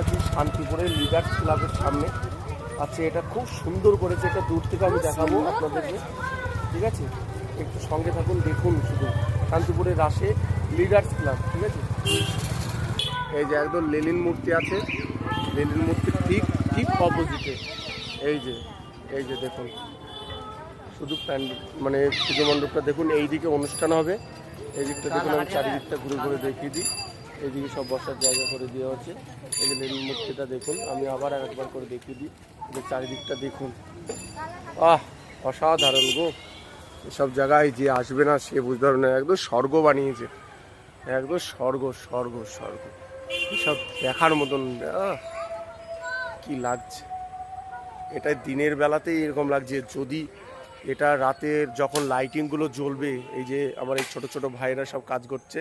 আছি শান্তিপুরের লিডার্স ক্লাবের সামনে। আচ্ছা, এটা খুব সুন্দর করেছে, এটা দূর থেকে আমি দেখাবো আপনাদেরকে, ঠিক আছে? একটু সঙ্গে থাকুন, দেখুন শুধু শান্তিপুরের রাশে লিডার্স ক্লাব, ঠিক আছে? এই যে একদম লেনিন মূর্তি আছে, লেনিন মূর্তির ঠিক ঠিক অপোজিটে এই যে দেখুন শুধু মানে পুজো মণ্ডপটা দেখুন। এইদিকে অনুষ্ঠান হবে, এই দিকটা দেখুন, আমি চারিদিকটা ঘুরে ঘুরে দেখিয়ে দিই। এইদিকে সব বসার জায়গা করে দেওয়া হচ্ছে। এই যে লেনিন মূর্তিটা দেখুন, আমি আবার একবার করে দেখিয়ে দিই। এই যে চারিদিকটা দেখুন, অসাধারণ গো। এসব জায়গায় যে আসবে না সে বুঝতে পারবে না, একদম স্বর্গ বানিয়েছে, একদম স্বর্গ স্বর্গ স্বর্গ। এসব দেখার মতন, কি লাগছে। এটা দিনের বেলাতেই এরকম লাগছে, যদি এটা রাতের যখন লাইটিংগুলো জ্বলবে, এই যে আমার এই ছোট ছোট ভাইরা সব কাজ করছে,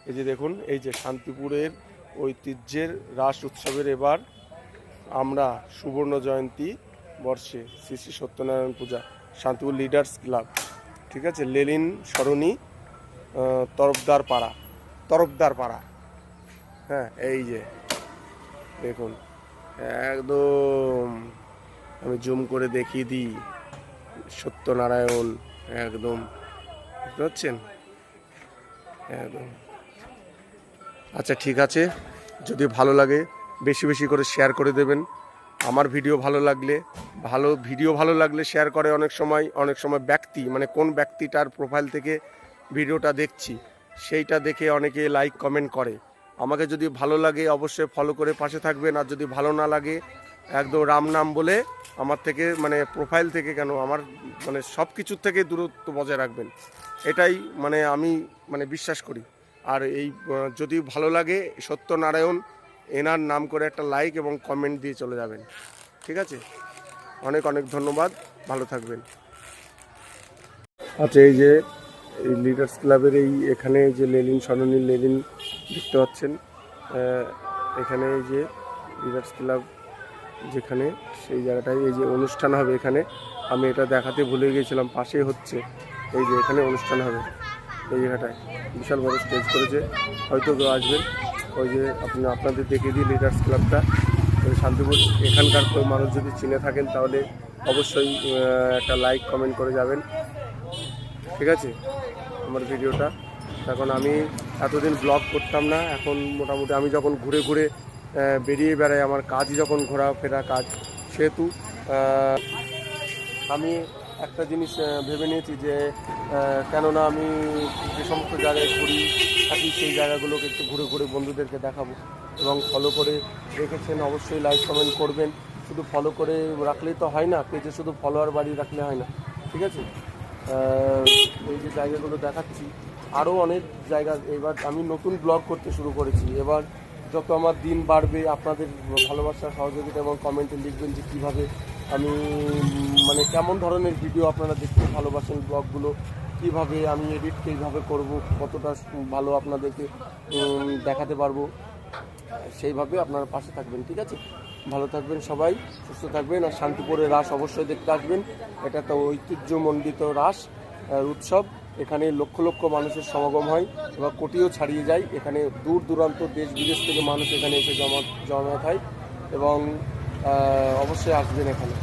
এই যে দেখুন, এই যে শান্তিপুরের ঐতিহ্যের রাস উৎসবের এবার আমরা সুবর্ণ জয়ন্তী বর্ষে শ্রী শ্রী সত্যনারায়ণ পূজা, শান্তিপুর লিডার্স ক্লাব, ঠিক আছে, লেনিন সরণি, তরফদার পাড়া। হ্যাঁ, এই যে দেখুন, একদম আমি জুম করে দেখিয়ে দিই, সত্যনারায়ণ একদম, বুঝতে পারছেন একদম। আচ্ছা, ঠিক আছে, যদি ভালো লাগে বেশি বেশি করে শেয়ার করে দেবেন। আমার ভিডিও ভালো লাগলে শেয়ার করে অনেক সময় ব্যক্তি, মানে কোন ব্যক্তিটার প্রোফাইল থেকে ভিডিওটা দেখছি সেইটা দেখে অনেকে লাইক কমেন্ট করে। আমাকে যদি ভালো লাগে অবশ্যই ফলো করে পাশে থাকবেন, আর যদি ভালো না লাগে একদম রাম নাম বলে আমার থেকে, মানে প্রোফাইল থেকে কেন, আমার মানে সব কিছুর থেকে দূরত্ব বজায় রাখবেন। এটাই মানে আমি মানে বিশ্বাস করি। আর এই যদি ভালো লাগে সত্যনারায়ণ এনার নাম করে একটা লাইক এবং কমেন্ট দিয়ে চলে যাবেন, ঠিক আছে? অনেক অনেক ধন্যবাদ, ভালো থাকবেন। আচ্ছা, এই যে এই লিডার্স ক্লাবের এখানে যে লেনিন সরণি, লেনিন দেখতে পাচ্ছেন, এখানে এই যে লিডার্স ক্লাব যেখানে, সেই জায়গাটায় এই যে অনুষ্ঠান হবে, এখানে আমি এটা দেখাতে ভুলে গিয়েছিলাম, পাশেই হচ্ছে। এই যে এখানে অনুষ্ঠান হবে, এই জায়গাটায় বিশাল বড় স্টেজ করেছে, হয়তো কেউ আসবেন। ওই যে আপনাদের দেখিয়ে দিই লিডার্স ক্লাবটা, শান্তিপুর। এখানকার কেউ মানুষ যদি চিনে থাকেন তাহলে অবশ্যই একটা লাইক কমেন্ট করে যাবেন, ঠিক আছে? আমার ভিডিওটা, এখন আমি এতদিন ব্লগ করতাম না, এখন মোটামুটি আমি যখন ঘুরে ঘুরে বেরিয়ে বেড়াই, আমার কাজই যখন ঘোরাফেরা কাজ, সেহেতু আমি একটা জিনিস ভেবে নিয়েছি যে কেননা আমি যে সমস্ত জায়গায় ঘুরি থাকি সেই জায়গাগুলোকে একটু ঘুরে ঘুরে বন্ধুদেরকে দেখাবো। এবং ফলো করে রেখেছেন, অবশ্যই লাইক কমেন্ট করবেন। শুধু ফলো করে রাখলেই তো হয় না, পেজে শুধু ফলোয়ার বাড়িয়ে রাখলে হয় না, ঠিক আছে? এই যে জায়গাগুলো দেখাচ্ছি, আরও অনেক জায়গা। এবার আমি নতুন ব্লগ করতে শুরু করেছি। এবার যত আমার দিন বাড়বে, আপনাদের ভালোবাসা, সহযোগিতা এবং কমেন্টে লিখবেন যে কীভাবে আমি মানে কেমন ধরনের ভিডিও আপনারা দেখতে ভালোবাসেন, ব্লগগুলো কীভাবে আমি এডিট কীভাবে করব, কতটা ভালো আপনাদেরকে দেখাতে পারবো, সেইভাবে আপনারা পাশে থাকবেন, ঠিক আছে? ভালো থাকবেন সবাই, সুস্থ থাকবেন। আর শান্তিপুরের রাস অবশ্যই দেখতে আসবেন। এটা তো ঐতিহ্যমণ্ডিত রাস উৎসব, এখানে লক্ষ লক্ষ মানুষের সমাগম হয় এবং কোটিও ছাড়িয়ে যায়। এখানে দূর দূরান্ত দেশ বিদেশ থেকে মানুষ এখানে এসে জমায়েত হয় এবং অবশ্যই আসবেন এখানে।